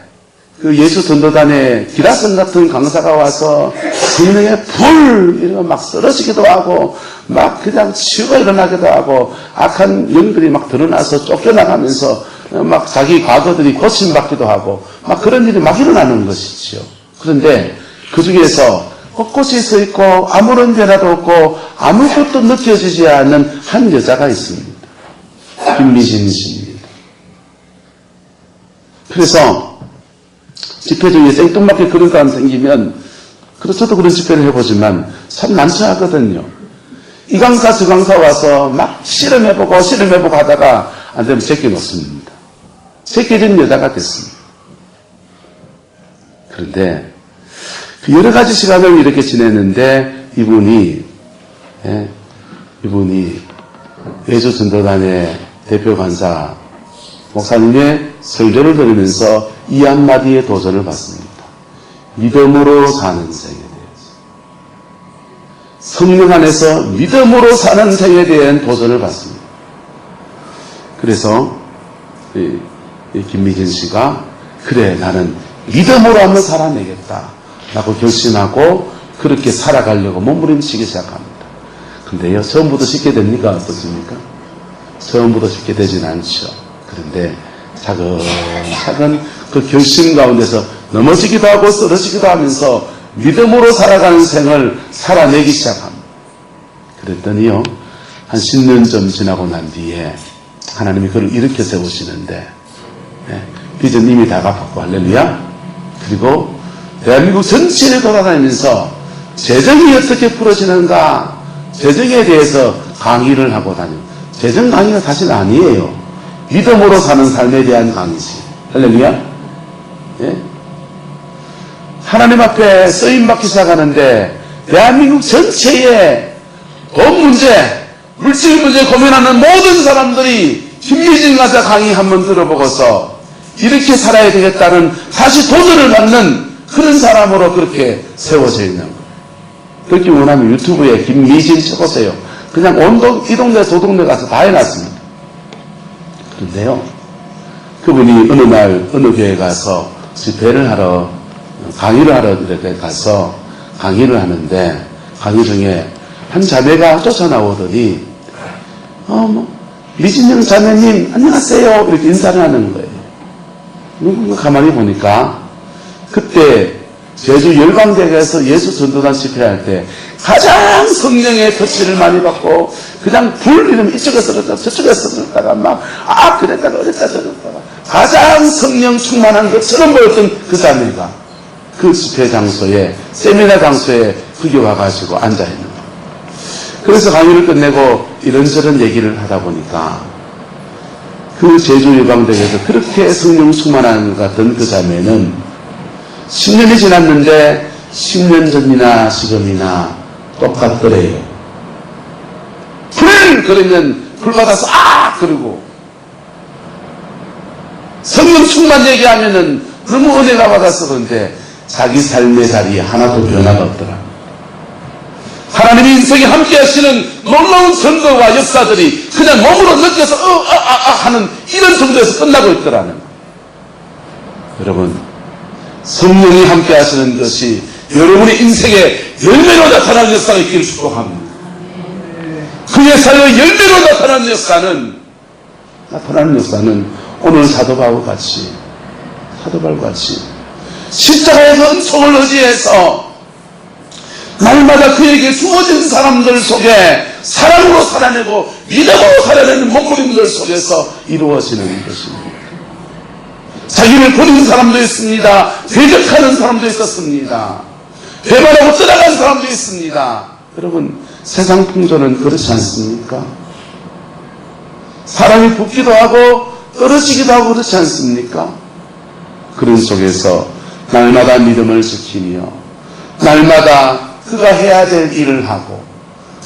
그 예수 전도단에 기라성 같은 강사가 와서 성령의 불 이런 거 막 쓰러지기도 하고 막 그냥 치유가 일어나기도 하고 악한 영들이 막 드러나서 쫓겨나가면서 막 자기 과거들이 고침받기도 하고 막 그런 일이 막 일어나는 것이지요. 그런데 그 중에서 꼿꼿이 서 있고 아무런 변화도 없고 아무것도 느껴지지 않는 한 여자가 있습니다. 김미진 씨입니다. 그래서 집회 중에 생뚱맞게 그런 사람 생기면, 저도 그런 집회를 해보지만 참 난처하거든요. 이 강사 저 강사 와서 막 실험해보고 하다가 안 되면 제껴놓습니다. 제껴진 여자가 됐습니다. 그런데 그 여러 가지 시간을 이렇게 지냈는데 이분이 예수전도단의 대표 간사 목사님의 설교를 들으면서 이 한마디에 도전을 받습니다. 믿음으로 사는 생에 대해서. 성령 안에서 믿음으로 사는 생에 대한 도전을 받습니다. 그래서 김미진 씨가 그래 나는 믿음으로 한번 살아내겠다 라고 결심하고 그렇게 살아가려고 몸부림치기 시작합니다. 근데요, 처음부터 쉽게 됩니까? 어떻습니까? 처음부터 쉽게 되진 않죠. 그런데 차근차근 그 결심 가운데서 넘어지기도 하고 쓰러지기도 하면서 믿음으로 살아가는 생을 살아내기 시작합니다. 그랬더니요, 한 10년쯤 지나고 난 뒤에 하나님이 그를 일으켜 세우시는데 빚은 이미 다 갚았고 할렐루야. 그리고 대한민국 전체를 돌아다니면서 재정이 어떻게 풀어지는가, 재정에 대해서 강의를 하고 다니고, 재정 강의가 사실 아니에요. 믿음으로 사는 삶에 대한 강의지. 할렐루야. 예? 하나님 앞에 쓰임받기 시작하는데 대한민국 전체에 돈 문제, 물질 문제 고민하는 모든 사람들이 김미진 가사 강의 한번 들어보고서 이렇게 살아야 되겠다는 다시 도전을 받는 그런 사람으로 그렇게 세워져 있는 거예요. 그렇게 원하면 유튜브에 김미진 쳐보세요. 그냥 이 동네 저 동네 가서 다 해놨습니다. 그런데요, 그분이 어느 날 어느 교회에 가서 집회를 하러 강의를 하러 이렇게 가서 강의를 하는데 강의 중에 한 자매가 쫓아나오더니 미진영 자매님 안녕하세요 이렇게 인사를 하는 거예요. 누군가 가만히 보니까 그때 제주 열방대교에서 예수 전도단 집회할 때 가장 성령의 터치를 많이 받고 그냥 불 이러면 이쪽에 쓰러졌다 저쪽에 쓰러졌다가 막 그랬다가 어랬다 저랬다가 가장 성령 충만한 것처럼 보였던 그 자매가 그 집회 장소에 세미나 장소에 거기 와가지고 앉아있는 거예요. 그래서 강의를 끝내고 이런저런 얘기를 하다 보니까 그 제주 열방대교에서 그렇게 성령 충만한 것 같은 그 자매는 10년이 지났는데 10년 전이나 지금이나 똑같더래요. 그러면 불 받아서 그러고 성령 충만 얘기하면은 너무 은혜가 받아서 그런데 자기 삶의 자리에 하나도 변화가 없더라. 하나님이 인생에 함께 하시는 놀라운 선거와 역사들이 그냥 몸으로 느껴서 하는 이런 정도에서 끝나고 있더라는 거예요. 여러분, 성령이 함께 하시는 것이 여러분의 인생에 열매로 나타나는 역사가 있기를 축복합니다. 그의 삶의 열매로 나타나는 역사는 오늘 사도바울과 같이 십자가에서 은총을 의지해서 날마다 그에게 주어진 사람들 속에 사랑으로 살아내고 믿음으로 살아내는 몸부림들 속에서 이루어지는 것입니다. 자기를 버리는 사람도 있습니다. 대적하는 사람도 있었습니다. 배반하고 떠나간 사람도 있습니다. 여러분, 세상 풍조는 그렇지 않습니까? 사람이 붙기도 하고 떨어지기도 하고 그렇지 않습니까? 그런 속에서 날마다 믿음을 지키며 날마다 그가 해야 될 일을 하고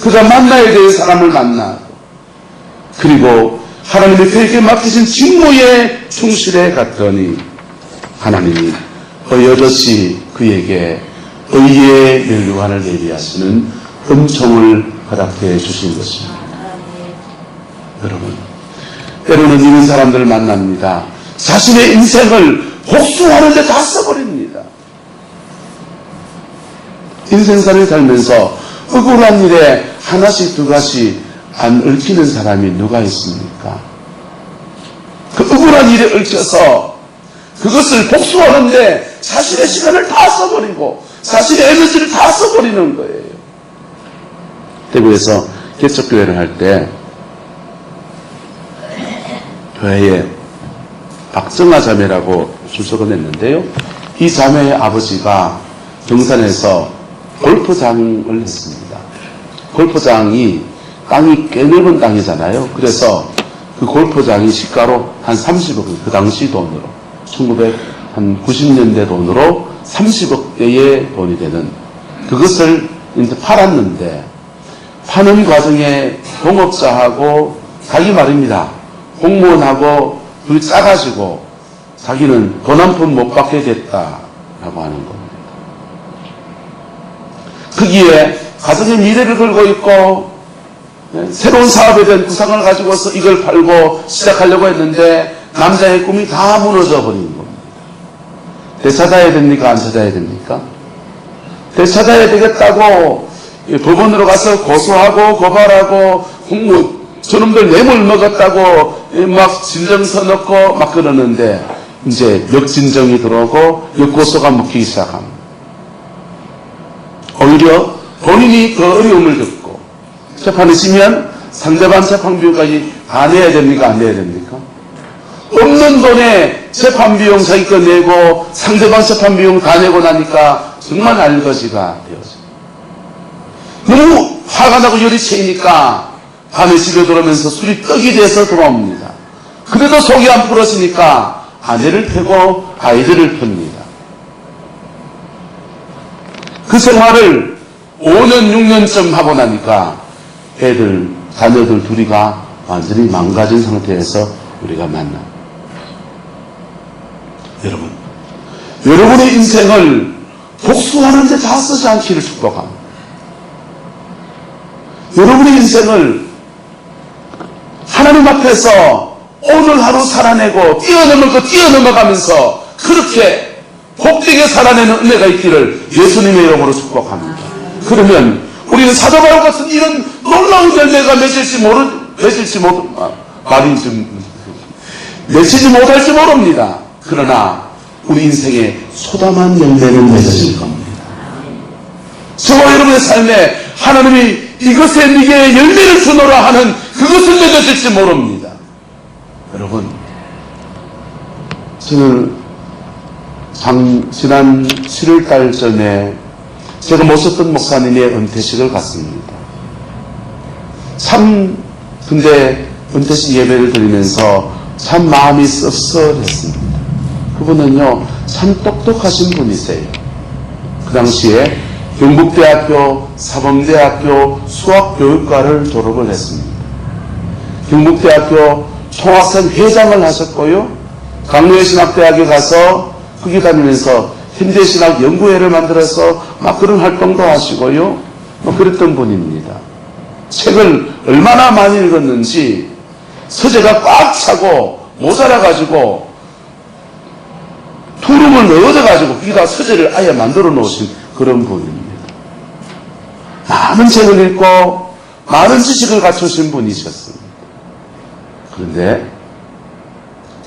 그가 만나야 될 사람을 만나고 그리고 하나님이 그에게 맡기신 직무에 충실해 갔더니 하나님이 어여럿이 그에게 의의 멸류관을 예비하시는 은총을 허락해 주신 것입니다. 여러분, 때로는 이런 사람들을 만납니다. 자신의 인생을 복수하는 데 다 써버립니다. 인생살을 살면서 억울한 일에 하나씩 두 가지 안 얽히는 사람이 누가 있습니까? 그 억울한 일에 얽혀서 그것을 복수하는데 자신의 시간을 다 써버리고 자신의 에너지를 다 써버리는 거예요. 대구에서 개척교회를 할 때 교회에 박정아 자매라고 출석을 했는데요. 이 자매의 아버지가 경산에서 골프장을 했습니다. 골프장이 땅이 꽤 넓은 땅이잖아요. 그래서 그 골프장이 시가로 한 30억, 그 당시 돈으로, 1990년대 돈으로 30억대의 돈이 되는 그것을 이제 팔았는데, 파는 과정에 동업자하고 자기 말입니다. 공무원하고 둘이 짜가지고 자기는 돈 한 푼 못 받게 됐다라고 하는 겁니다. 거기에 가정의 미래를 걸고 있고 새로운 사업에 대한 구상을 가지고서 이걸 팔고 시작하려고 했는데 남자의 꿈이 다 무너져 버린 겁니다. 되찾아야 됩니까? 안 찾아야 됩니까? 되찾아야 되겠다고 법원으로 가서 고소하고 고발하고 저놈들 뇌물 먹었다고 막 진정서 넣고 막 그러는데 이제 역진정이 들어오고 역고소가 먹히기 시작합니다. 오히려 본인이 그 어려움을 겪고 재판에 지면 상대방 재판비용까지 다 내야 됩니까? 안 내야 됩니까? 없는 돈에 재판비용 자기 거 내고 상대방 재판비용 다 내고 나니까 정말 알거지가 되었어요. 너무 화가 나고 열이 채이니까 밤에 집에 들어오면서 술이 떡이 돼서 돌아옵니다. 그래도 속이 안 풀어지니까 아내를 패고 아이들을 팹니다. 그 생활을 5년, 6년쯤 하고 나니까 자녀들 둘이가 완전히 망가진 상태에서 우리가 만납니다. 여러분의 인생을 복수하는 데 다 쓰지 않기를 축복합니다. 여러분의 인생을 하나님 앞에서 오늘 하루 살아내고 뛰어넘을 거 뛰어넘어가면서 그렇게 복되게 살아내는 은혜가 있기를 예수님의 이름으로 축복합니다. 그러면 우리는 사도 바울 같은 이런 놀라운 열매가 맺히지 못할지 모릅니다. 그러나 우리 인생에 소담한 열매는 맺어질 겁니다. 저와 여러분의 삶에 하나님이 이것에 네게 열매를 주노라 하는 그것을 맺어질지 모릅니다. 여러분, 저는 지난 7월달 전에 제가 모셨던 목사님의 은퇴식을 갔습니다. 근데 은퇴식 예배를 드리면서 참 마음이 씁쓸했습니다. 그분은요, 참 똑똑하신 분이세요. 그 당시에 경북대학교 사범대학교 수학교육과를 졸업을 했습니다. 경북대학교 총학생 회장을 하셨고요. 강릉의 신학대학에 가서 거기 다니면서 현대신학 연구회를 만들어서 막 그런 활동도 하시고요. 그랬던 분입니다. 책을 얼마나 많이 읽었는지 서재가 꽉 차고 모자라가지고 투룸을 넣어가지고 거기다 서재를 아예 만들어 놓으신 그런 분입니다. 많은 책을 읽고 많은 지식을 갖추신 분이셨습니다. 그런데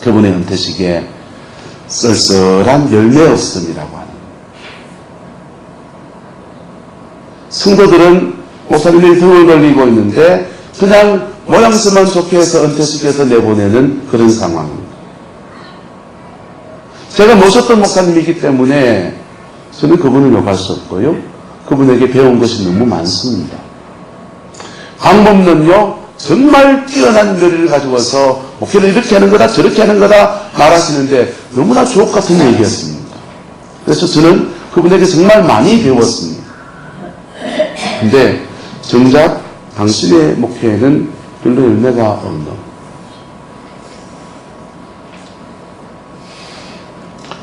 그분의 은퇴식에 쓸쓸한 열매 없음이라고 하는 성도들은 목사님이 등을 걸리고 있는데 그냥 모양새만 좋게 해서 은퇴식에서 내보내는 그런 상황입니다. 제가 모셨던 목사님이기 때문에 저는 그분을 욕할 수 없고요. 그분에게 배운 것이 너무 많습니다. 방법론요, 정말 뛰어난 뇌를 가지고서 목회를 이렇게 하는 거다 저렇게 하는 거다 말하시는데 너무나 주옥 같은 얘기였습니다. 그래서 저는 그분에게 정말 많이 배웠습니다. 근데 정작 당신의 목회에는 별로 열매가 없는,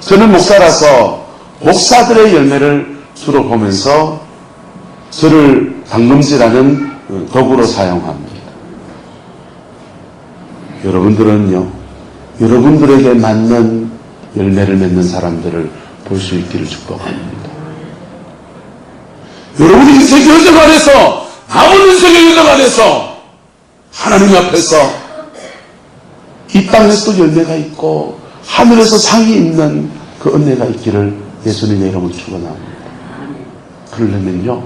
저는 목사라서 목사들의 열매를 주로 보면서 저를 당금질하는 도구로 사용합니다. 여러분들은요, 여러분들에게 맞는 열매를 맺는 사람들을 볼 수 있기를 축복합니다. 여러분의 인생 여정 안에서, 남은 인생의 여정 안에서 하나님 앞에서 이 땅에서도 열매가 있고 하늘에서 상이 있는 그 은혜가 있기를 예수님의 이름으로 축원합니다. 그러려면요,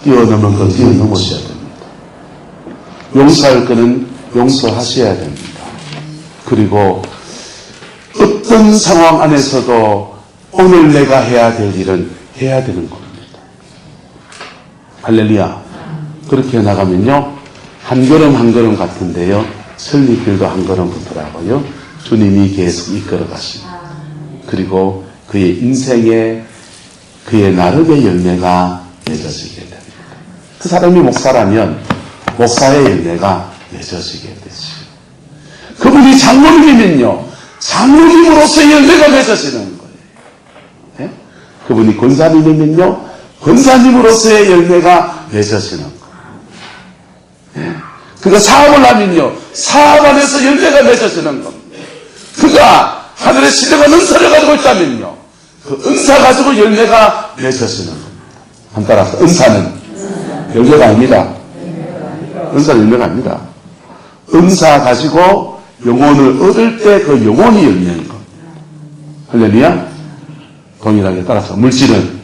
뛰어넘은 건 뛰어넘으셔야 됩니다. 용서할 거는 용서하셔야 됩니다. 그리고 어떤 상황 안에서도 오늘 내가 해야 될 일은 해야 되는 겁니다. 할렐루야. 그렇게 나가면요, 한 걸음 한 걸음 같은데요, 설리길도 한 걸음 붙더라고요. 주님이 계속 이끌어 가시고, 그리고 그의 인생에 그의 나름의 열매가 맺어지게 됩니다. 그 사람이 목사라면 목사의 열매가 맺어지게 되죠. 그분이 장로님이면요, 장로님으로서의 열매가 맺어지는 거예요. 네? 그분이 권사님이면요, 권사님으로서의 열매가 맺어지는 거예요. 네? 그가 사업을 하면요, 사업 안에서 열매가 맺어지는 겁니다. 그가 하늘의 신령한 은사를 가지고 있다면요, 그 은사 가지고 열매가 맺어지는 겁니다. 한 따라서 은사는 열매가 아닙니다. 은사는 열매가 아닙니다. 은사 가지고 영혼을 얻을 때 그 영혼이 열매인 겁니다. 할렐루야? 동일하게 따라서 물질은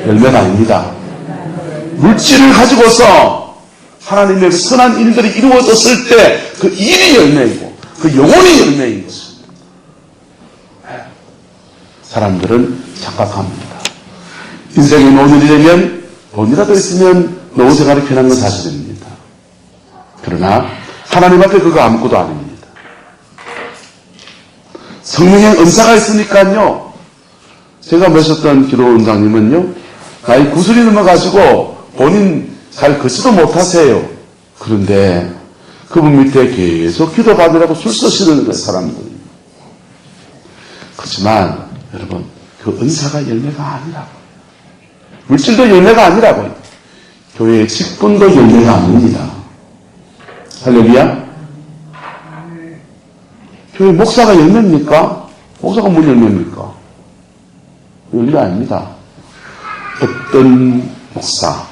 열매가 아닙니다. 물질을 가지고서 하나님의 그 선한 일들이 이루어졌을 때 그 일이 열매이고 그 영혼이 열매인 것입니다. 사람들은 착각합니다. 인생의 노년이 되면 돈이라도 있으면 노후 생활이 편한 건 사실입니다. 그러나 하나님 앞에 그거 아무것도 아닙니다. 성령의 은사가 있으니까요, 제가 모셨던 기도 원장님은요, 나이 90이 넘어가지고 본인 잘 걷지도 못하세요. 그런데 그분 밑에 계속 기도받으라고 술 쓰시는 거예요, 사람들. 그렇지만 여러분, 그 은사가 열매가 아니라고. 물질도 열매가 아니라고. 교회의 직분도 열매가 아닙니다. 할렐루야? 교회 목사가 열매입니까? 목사가 뭔 열매입니까? 열매 아닙니다. 어떤 목사,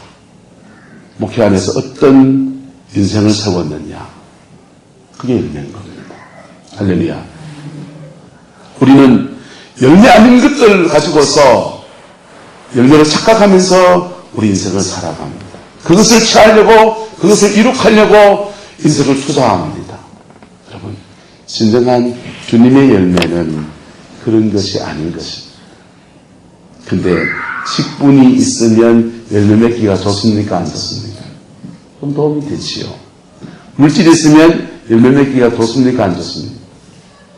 목회 안에서 어떤 인생을 세웠느냐, 그게 열매인 겁니다. 할렐루야. 우리는 열매 아닌 것들 가지고서 열매를 착각하면서 우리 인생을 살아갑니다. 그것을 취하려고, 그것을 이룩하려고 인생을 투자합니다. 여러분, 진정한 주님의 열매는 그런 것이 아닌 것입니다. 근데 직분이 있으면 열매 맺기가 좋습니까? 안 좋습니까? 좀 도움이 되지요. 물질이 있으면 열매 맺기가 좋습니까? 안 좋습니까?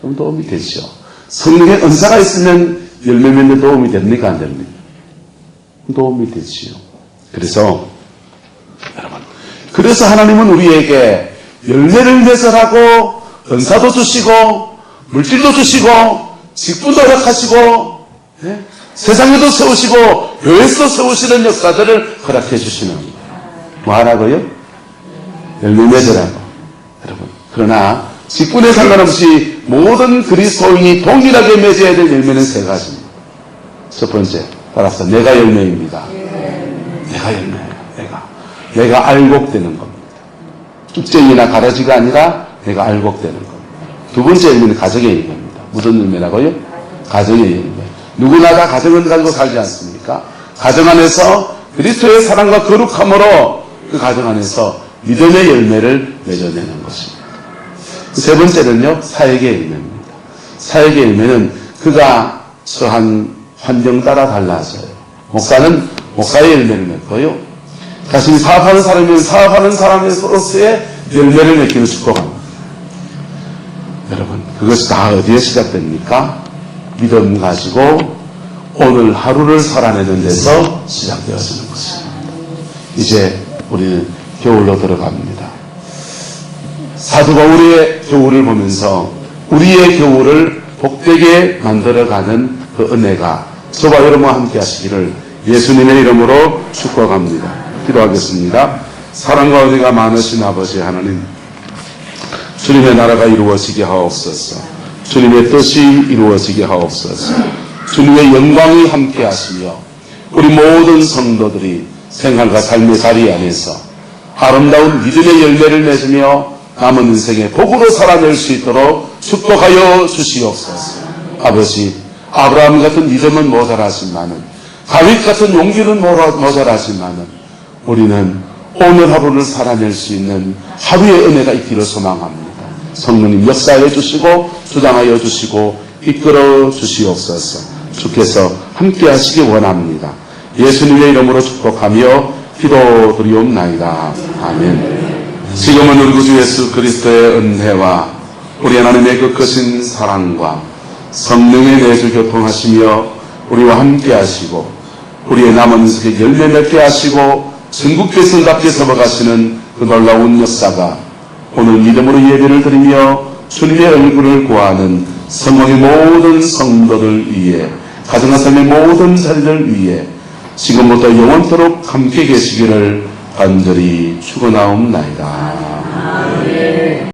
좀 도움이 되지요. 성령의 은사가 있으면 열매 맺는 도움이 됩니까? 안 됩니까? 도움이 되지요. 그래서 여러분, 그래서 하나님은 우리에게 열매를 맺으라고 은사도 주시고 물질도 주시고 직분도 허락하시고, 네? 세상에도 세우시고 교회에서도 세우시는 역사들을 허락해 주시는 거예요. 뭐 하라고요? 열매 맺으라고. 여러분, 그러나 직분에 상관없이 모든 그리스도인이 동일하게 맺어야 될 열매는 세 가지입니다. 첫 번째, 따라서 내가 열매입니다. 내가 열매예요. 내가 알곡되는 겁니다. 쭉쟁이나 가라지가 아니라 내가 알곡되는 겁니다. 두 번째 열매는 가정의 열매입니다. 무슨 열매라고요? 가정의 열매. 누구나 다 가정을 가지고 살지 않습니까? 가정 안에서 그리스도의 사랑과 거룩함으로 그 가정 안에서 믿음의 열매를 맺어내는 것입니다. 세 번째는요, 사역의 열매입니다. 사역의 열매는 그가 처한 환경 따라 달라져요. 목사는 목사의 열매를 맺고요, 자신이 사업하는 사람이면 사업하는 사람으로서의 열매를 맺기를 축복합니다. 여러분, 그것이 다 어디에 시작됩니까? 믿음 가지고 오늘 하루를 살아내는 데서 시작되어지는 것입니다. 이제 우리는 겨울로 들어갑니다. 사도 바울의 겨울을 보면서 우리의 겨울을 복되게 만들어가는 그 은혜가 저와 여러분과 함께 하시기를 예수님의 이름으로 축복합니다. 기도하겠습니다. 사랑과 은혜가 많으신 아버지 하나님, 주님의 나라가 이루어지게 하옵소서. 주님의 뜻이 이루어지게 하옵소서. 주님의 영광이 함께 하시며 우리 모든 성도들이 생활과 삶의 자리 안에서 아름다운 믿음의 열매를 맺으며 남은 인생의 복으로 살아낼 수 있도록 축복하여 주시옵소서. 아버지, 아브라함 같은 믿음은 모자라지만은, 다윗 같은 용기는 모자라지만은 우리는 오늘 하루를 살아낼 수 있는 하루의 은혜가 있기를 소망합니다. 성령님 역사해 주시고 주장하여 주시고 이끌어 주시옵소서. 주께서 함께 하시기 원합니다. 예수님의 이름으로 축복하며 기도드리옵나이다. 아멘. 지금은 우리 구주 예수 그리스도의 은혜와 우리 하나님의 그 크신 사랑과 성령의 내주 교통하시며 우리와 함께 하시고 우리의 남은 세계 열매 맺게 하시고 전국교회 성답게 서버가시는 그 놀라운 역사가 오늘 믿음으로 예배를 드리며 주님의 얼굴을 구하는 성공의 모든 성도들 위해 가정과 삶의 모든 자리를 위해 지금부터 영원토록 함께 계시기를 간절히 축원하옵나이다.